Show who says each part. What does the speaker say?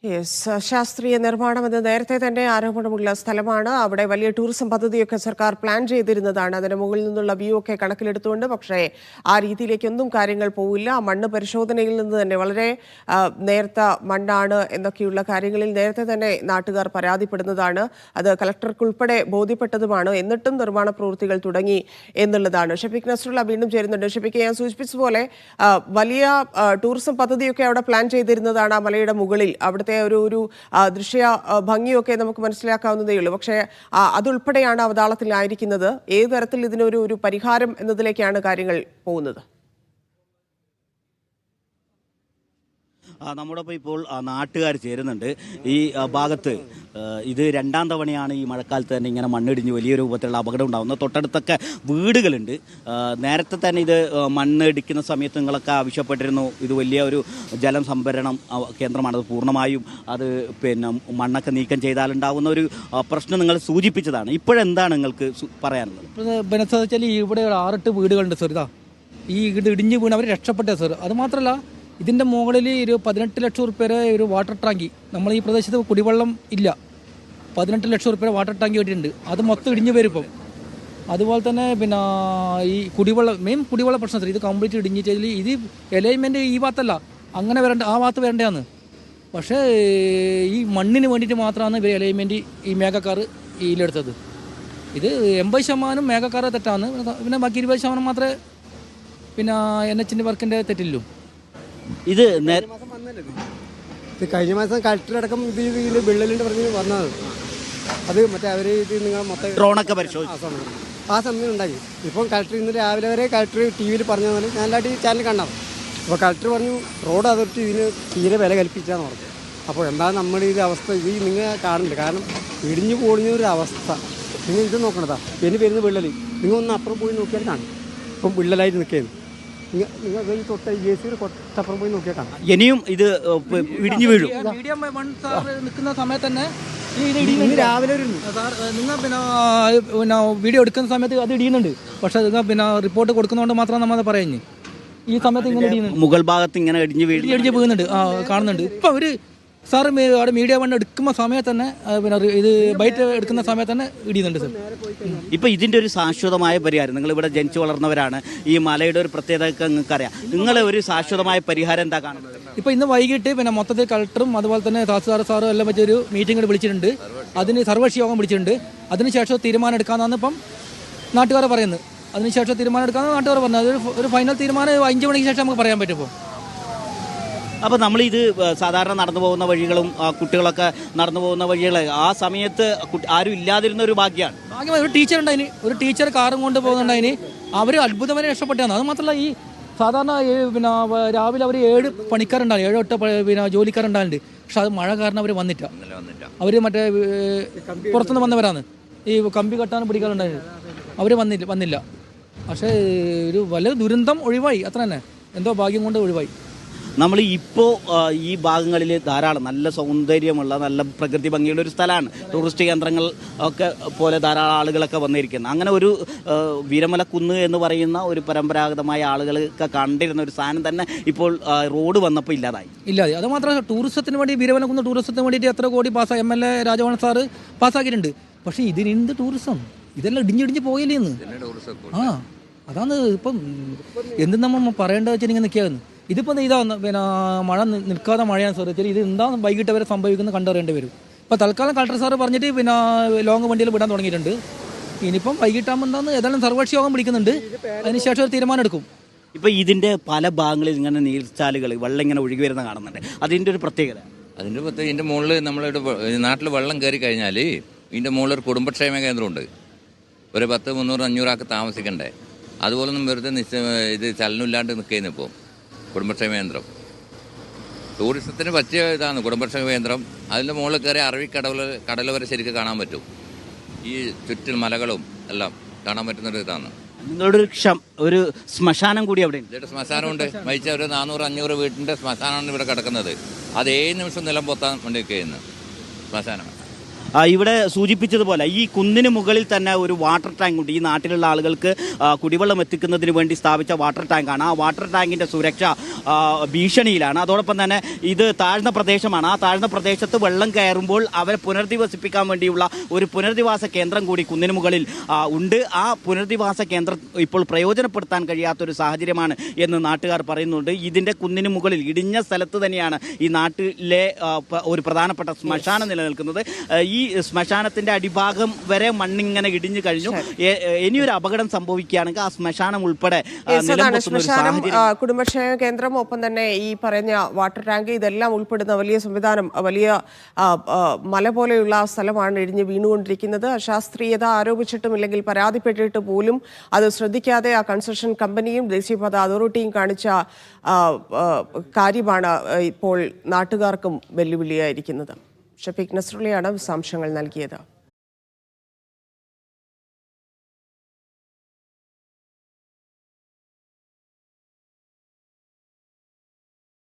Speaker 1: Yes, ശാസ്ത്രീയ നിർമ്മാണം എന്ന് നേരത്തെ തന്നെ ആരോപണമുള്ള സ്ഥലമാണ്. അവിടെ വലിയ ടൂറിസം പദ്ധതിയൊക്കെ സർക്കാർ പ്ലാൻ ചെയ്തിരുന്നതാണ്. അതിന് മുകളിൽ നിന്നുള്ള വ്യൂ ഒക്കെ കണക്കിലെടുത്തുകൊണ്ട്. പക്ഷേ ആ രീതിയിലേക്കൊന്നും കാര്യങ്ങൾ പോവില്ല. മണ്ണ് പരിശോധനയിൽ നിന്ന് തന്നെ വളരെ നേർത്ത മണ്ണാണ് എന്നൊക്കെയുള്ള കാര്യങ്ങളിൽ നേരത്തെ തന്നെ നാട്ടുകാർ പരാതിപ്പെടുന്നതാണ്. അത് കളക്ടർക്കുൾപ്പെടെ ബോധ്യപ്പെട്ടതുമാണ്. എന്നിട്ടും നിർമ്മാണ പ്രവൃത്തികൾ തുടങ്ങി എന്നുള്ളതാണ്. ഷഫീഖ് നസ്രുള്ള വീണ്ടും ചേരുന്നുണ്ട്. ഷഫീഖ്, ഞാൻ സൂചിപ്പിച്ചതുപോലെ വലിയ ടൂറിസം പദ്ധതിയൊക്കെ അവിടെ പ്ലാൻ ചെയ്തിരുന്നതാണ് ആ മലയുടെ മുകളിൽ. അവിടുത്തെ ഒരു ദൃശ്യ ഭംഗിയൊക്കെ നമുക്ക് മനസ്സിലാക്കാവുന്നതേ ഉള്ളൂ. പക്ഷേ അതുൾപ്പെടെയാണ് അവതാളത്തിലായിരിക്കുന്നത്. ഏത് തരത്തിൽ ഇതിനൊരു പരിഹാരം എന്നതിലേക്കാണ് കാര്യങ്ങൾ പോകുന്നത്?
Speaker 2: നമ്മോടൊപ്പം ഇപ്പോൾ നാട്ടുകാർ ചേരുന്നുണ്ട്. ഈ ഭാഗത്ത് ഇത് രണ്ടാം തവണയാണ് ഈ മഴക്കാലത്ത് തന്നെ ഇങ്ങനെ മണ്ണിടിഞ്ഞ് വലിയ രൂപത്തിലുള്ള അപകടം ഉണ്ടാകുന്നത്. തൊട്ടടുത്തൊക്കെ വീടുകളുണ്ട്. നേരത്തെ തന്നെ ഇത് മണ്ണിടിക്കുന്ന സമയത്ത് നിങ്ങളൊക്കെ ആവശ്യപ്പെട്ടിരുന്നു ഇത് വലിയ ഒരു ജലം സംഭരണം കേന്ദ്രമാണ്, അത് പൂർണ്ണമായും അത് മണ്ണൊക്കെ നീക്കം ചെയ്താലുണ്ടാകുന്ന ഒരു പ്രശ്നം നിങ്ങൾ സൂചിപ്പിച്ചതാണ്. ഇപ്പോഴെന്താണ് നിങ്ങൾക്ക് പറയാനുള്ളത്?
Speaker 3: വെച്ചാൽ ഇവിടെ 6-8 വീടുകളുണ്ട് സർ. ഈ ഇടിഞ്ഞ് വീണ് അവർ രക്ഷപ്പെട്ട സർ. അത് മാത്രമല്ല, ഇതിൻ്റെ മുകളിൽ ഒരു 18 ലക്ഷം റുപ്യയുടെ ഒരു വാട്ടർ ടാങ്കി, നമ്മൾ ഈ പ്രദേശത്ത് കുടിവെള്ളം ഇല്ല, 18 ലക്ഷം റുപ്യയുടെ വാട്ടർ ടാങ്കി വേണ്ടിയിട്ടുണ്ട്. അത് മൊത്തം ഇടിഞ്ഞു വരും ഇപ്പം. അതുപോലെ തന്നെ ഈ മെയിൻ കുടിവെള്ള പ്രശ്നത്തിൽ ഇത് കംപ്ലീറ്റ് ഇടിഞ്ഞിട്ട് ഇത് അലൈൻമെൻറ്റ് ഈ ഭാഗത്തല്ല, അങ്ങനെ വരേണ്ട ആ ഭാഗത്ത് വരേണ്ടതാണ്. പക്ഷേ ഈ മണ്ണിന് വേണ്ടിയിട്ട് മാത്രമാണ് ഇവർ അലൈൻമെൻറ്റ് ഈ മേഘക്കാർ ഇതിലെടുത്തത്. ഇത് 80% മേഘക്കാർ തെറ്റാണ്. പിന്നെ ബാക്കി 20% മാത്രമേ NH വർക്കിൻ്റെ തെറ്റില്ലൂ.
Speaker 2: ഇത്
Speaker 4: കഴിഞ്ഞ മാസം കളക്ടറടക്കം ഇത് വിള്ളലിൻ്റെ പറഞ്ഞ് വന്നത്. അത് മറ്റേ അവർ ഇത് നിങ്ങൾ മൊത്തം
Speaker 2: ഡ്രോണൊക്കെ പരിശോധിച്ചു
Speaker 4: ആ സമയം ഉണ്ടാക്കി. ഇപ്പം കളക്ടർ ഇന്ന് രാവിലെ വരെ കളക്ടർ ടി വിയിൽ പറഞ്ഞാൽ ഞാനായിട്ട് ഈ ചാനൽ കണ്ടത്. അപ്പോൾ കളക്ടർ പറഞ്ഞു റോഡ് അതോറിറ്റി ഇതിന് തീരെ വില കൽപ്പിച്ചാന്ന് പറഞ്ഞു. അപ്പോൾ എന്താണ് നമ്മുടെ ഇത് അവസ്ഥ? ഇത് നിങ്ങൾ കാണില്ല. കാരണം ഇടിഞ്ഞു പൊളിഞ്ഞൊരു അവസ്ഥ. നിങ്ങൾ ഇത് നോക്കണതാ, ഇനി വരുന്ന വിള്ളൽ നിങ്ങൾ ഒന്ന് അപ്പുറം പോയി നോക്കിയാൽ കാണും. ഇപ്പം വിള്ളലായിട്ട് നിൽക്കുകയാണ്. നിങ്ങൾ ഈ തൊട്ട തൊട്ടപ്പുറം പോയി നോക്കിയാൽ കാണാം.
Speaker 2: ഇനിയും ഇത് ഇടിഞ്ഞു വീഴും.
Speaker 3: നിൽക്കുന്ന സമയത്ത് തന്നെ
Speaker 4: രാവിലെ
Speaker 3: നിങ്ങൾ വീഡിയോ എടുക്കുന്ന സമയത്ത് അത് ഇടിയുന്നുണ്ട്. പക്ഷെ റിപ്പോർട്ട് കൊടുക്കുന്നതുകൊണ്ട് മാത്രം നമ്മൾ പറയുന്നത്. ഈ സമയത്ത് ഇങ്ങനെ ഇടിയുന്നുണ്ട്,
Speaker 2: മുകൾ ഭാഗത്ത് ഇങ്ങനെ ഇടിഞ്ഞു
Speaker 3: വീഴുന്നുണ്ട്. കാണുന്നുണ്ട്. ഇപ്പം അവർ സാറ് അവിടെ മീഡിയ വണ്ണ് എടുക്കുന്ന സമയത്ത് തന്നെ ഇത് ബൈറ്റ് എടുക്കുന്ന സമയത്ത് തന്നെ ഇടിയുന്നുണ്ട് സാർ.
Speaker 2: ഇപ്പം ഇതിൻ്റെ ഒരു ശാശ്വതമായ പരിഹാരം, നിങ്ങളിവിടെ ജനിച്ചു വളർന്നവരാണ്, ഈ മലയുടെ ഒരു പ്രത്യേകത നിങ്ങൾക്കറിയാം, നിങ്ങളെ ഒരു ശാശ്വതമായ പരിഹാരം എന്താ കാണുന്നത്?
Speaker 3: ഇപ്പം ഇന്ന് വൈകിട്ട് മൊത്തത്തിൽ കളക്ടറും അതുപോലെ തന്നെ തഹസിൽദാർ സാറും എല്ലാം വെച്ചൊരു മീറ്റിംഗ് വിളിച്ചിട്ടുണ്ട്. അതിന് സർവകക്ഷി യോഗം വിളിച്ചിട്ടുണ്ട്. അതിനുശേഷം തീരുമാനം എടുക്കാമെന്നാണ് ഇപ്പം നാട്ടുകാർ പറയുന്നത്. അതിനുശേഷം തീരുമാനം എടുക്കാമെന്ന് നാട്ടുകാർ പറഞ്ഞത്. ഒരു ഫൈനൽ തീരുമാനം 5 മണിക്ക് ശേഷം നമുക്ക് പറയാൻ പറ്റും.
Speaker 2: അപ്പോൾ നമ്മളിത് സാധാരണ നടന്നു പോകുന്ന വഴികളും കുട്ടികളൊക്കെ നടന്നു പോകുന്ന വഴികൾ ആ സമയത്ത് ആരും ഇല്ലാതിരുന്ന ഒരു ഭാഗ്യമാണ്.
Speaker 3: ഒരു ടീച്ചർ ഉണ്ടായിന്, ഒരു ടീച്ചർ കാറും കൊണ്ട് പോകുന്നുണ്ടായിന്. അവർ അത്ഭുതമായി രക്ഷപ്പെട്ടാണ്. അത് മാത്രമല്ല, ഈ സാധാരണ രാവിലെ അവർ 7 പണിക്കാരുണ്ടായി, 7-8 ജോലിക്കാരുണ്ടായിട്ടുണ്ട്. പക്ഷെ അത് മഴ കാരണം അവർ വന്നില്ല. അവർ മറ്റേ പുറത്തുനിന്ന് വന്നവരാണ്. ഈ കമ്പി കെട്ടാനും പിടിക്കാറുണ്ടായിരുന്നു. അവർ വന്നില്ല. പക്ഷേ ഒരു വലിയ ദുരന്തം ഒഴിവായി, അത്ര തന്നെ. എന്തോ ഭാഗ്യം കൊണ്ട് ഒഴിവായി.
Speaker 2: നമ്മൾ ഇപ്പോൾ ഈ ഭാഗങ്ങളിൽ ധാരാളം നല്ല സൗന്ദര്യമുള്ള നല്ല പ്രകൃതി ഭംഗിയുള്ള ഒരു സ്ഥലമാണ്. ടൂറിസ്റ്റ് കേന്ദ്രങ്ങൾ ഒക്കെ പോലെ ധാരാളം ആളുകളൊക്കെ വന്നിരിക്കുന്നത്. അങ്ങനെ ഒരു വീരമലക്കുന്ന് എന്ന് പറയുന്ന ഒരു പരമ്പരാഗതമായ ആളുകളൊക്കെ കണ്ടിരുന്ന ഒരു സാധനം തന്നെ ഇപ്പോൾ റോഡ് വന്നപ്പോൾ ഇല്ലാതായി.
Speaker 3: അത് മാത്രമല്ല, ടൂറിസത്തിന് വേണ്ടി വീരമലക്കുന്ന് ടൂറിസത്തിന് വേണ്ടിയിട്ട് എത്ര കോടി MLA രാജഭവൻ സാറ് പാസ്സാക്കിയിട്ടുണ്ട്. പക്ഷേ ഇതിനെന്ത് ടൂറിസം? ഇതെല്ലാം ഇടിഞ്ഞിടിഞ്ഞ് പോയില്ലേ ഇന്ന്? അതാണ് ഇപ്പം എന്ത് നമ്മൾ പറയേണ്ടത് വെച്ചാൽ ഇങ്ങനെ നിൽക്കുകയായിരുന്നു. ഇതിപ്പോൾ ഇതാണ് മഴ നിൽക്കാതെ മഴയാണ് സാർ. ഇത് എന്താണ് വൈകിട്ട് വരെ സംഭവിക്കുന്നത് കണ്ടറിയേണ്ടി വരും. ഇപ്പോൾ തൽക്കാലം കളക്ടർ സാറ് പറഞ്ഞിട്ട് ലോങ് വണ്ടിയിൽ വിടാൻ തുടങ്ങിയിട്ടുണ്ട്. ഇനിയിപ്പം വൈകിട്ടാകുമ്പോൾ എന്താണെന്ന് ഏതായാലും സർവകക്ഷി യോഗം വിളിക്കുന്നുണ്ട്. അതിനുശേഷം ഒരു തീരുമാനം എടുക്കും.
Speaker 2: ഇപ്പോൾ ഇതിൻ്റെ പല ഭാഗങ്ങളിൽ ഇങ്ങനെ നീർച്ചാലുകൾ വെള്ളം ഇങ്ങനെ ഒഴുകി വരുന്ന കാണുന്നുണ്ട്. അതിൻ്റെ ഒരു പ്രത്യേകത
Speaker 5: ഇതിൻ്റെ മുകളിൽ നമ്മളുടെ നാട്ടിൽ വെള്ളം കയറി കഴിഞ്ഞാൽ ഇതിൻ്റെ മുകളിൽ ഒരു കുടുംബക്ഷേമ കേന്ദ്രമുണ്ട്. ഒരു 10, 300, 500 ആൾക്ക് താമസിക്കണ്ടേ. അതുപോലൊന്നും വെറുതെ ഇത് ചലനമില്ലാണ്ട് നിൽക്കുന്നു. ഇപ്പോൾ കുടുംബക്ഷേമ കേന്ദ്രം ടൂറിസത്തിന് പറ്റിയ ഇതാണ് കുടുംബക്ഷേമ കേന്ദ്രം. അതിൻ്റെ മുകളിൽ കയറി കടൽ വരെ ശരിക്കും കാണാൻ പറ്റും. ഈ ചുറ്റും മലകളും എല്ലാം കാണാൻ പറ്റുന്നൊരു ഇതാണ്.
Speaker 2: നിങ്ങളുടെ ഒരു ശ്മശാനം കൂടി അവിടെ
Speaker 5: ഇവിടെ ശ്മശാനമുണ്ട്. മരിച്ച ഒരു 400-500 വീട്ടിൻ്റെ ശ്മശാനമാണ് ഇവിടെ കിടക്കുന്നത്. അത് 7 നിമിഷം നിലം പൊത്താൻ വേണ്ടി കഴിയുന്നത് ശ്മശാനം.
Speaker 2: ഇവിടെ സൂചിപ്പിച്ചതുപോലെ ഈ കുന്നിന് മുകളിൽ തന്നെ ഒരു വാട്ടർ ടാങ്ക് ഉണ്ട്. ഈ നാട്ടിലുള്ള ആളുകൾക്ക് കുടിവെള്ളം എത്തിക്കുന്നതിന് വേണ്ടി സ്ഥാപിച്ച വാട്ടർ ടാങ്കാണ്. ആ വാട്ടർ ടാങ്കിൻ്റെ സുരക്ഷ ഭീഷണിയിലാണ്. അതോടൊപ്പം തന്നെ ഇത് താഴ്ന്ന പ്രദേശമാണ്. ആ താഴ്ന്ന പ്രദേശത്ത് വെള്ളം കയറുമ്പോൾ അവരെ പുനരധിവസിപ്പിക്കാൻ വേണ്ടിയുള്ള ഒരു പുനരധിവാസ കേന്ദ്രം കൂടി കുന്നിന് മുകളിൽ ഉണ്ട്. ആ പുനരധിവാസ കേന്ദ്രം ഇപ്പോൾ പ്രയോജനപ്പെടുത്താൻ കഴിയാത്തൊരു സാഹചര്യമാണ് എന്ന് നാട്ടുകാർ പറയുന്നുണ്ട്. ഇതിൻ്റെ കുന്നിന് മുകളിൽ ഇടിഞ്ഞ സ്ഥലത്ത് തന്നെയാണ് ഈ നാട്ടിലെ ഒരു പ്രധാനപ്പെട്ട ശ്മശാനം നിലനിൽക്കുന്നത്. ഈ ശ്മശാനത്തിന്റെ അടിഭാഗം വരെ മണ്ണിങ്ങനെ ഇടിഞ്ഞു കഴിഞ്ഞു. ഇനിയൊരു അപകടം സംഭവിക്കുകയാണെങ്കിൽ ആ ശ്മശാനം ഉൾപ്പെടെ
Speaker 1: ശ്മശാനം, കുടുംബക്ഷേമ കേന്ദ്രം, ഒപ്പം തന്നെ ഈ പറഞ്ഞ വാട്ടർ ടാങ്ക്, ഇതെല്ലാം ഉൾപ്പെടുന്ന വലിയ സംവിധാനം, വലിയ മല പോലെയുള്ള സ്ഥലമാണ് ഇടിഞ്ഞ് വീണുകൊണ്ടിരിക്കുന്നത്. അശാസ്ത്രീയത ആരോപിച്ചിട്ടും ഇല്ലെങ്കിൽ പരാതിപ്പെട്ടിട്ട് പോലും അത് ശ്രദ്ധിക്കാതെ ആ കൺസ്ട്രക്ഷൻ കമ്പനിയും ദേശീയപാത അതോറിറ്റിയും കാണിച്ച കാര്യമാണ് ഇപ്പോൾ നാട്ടുകാർക്കും വെല്ലുവിളിയായിരിക്കുന്നത്. ഷഫീഖ് നസ്രുള്ളയാണ് വിശദാംശങ്ങൾ നൽകിയത്.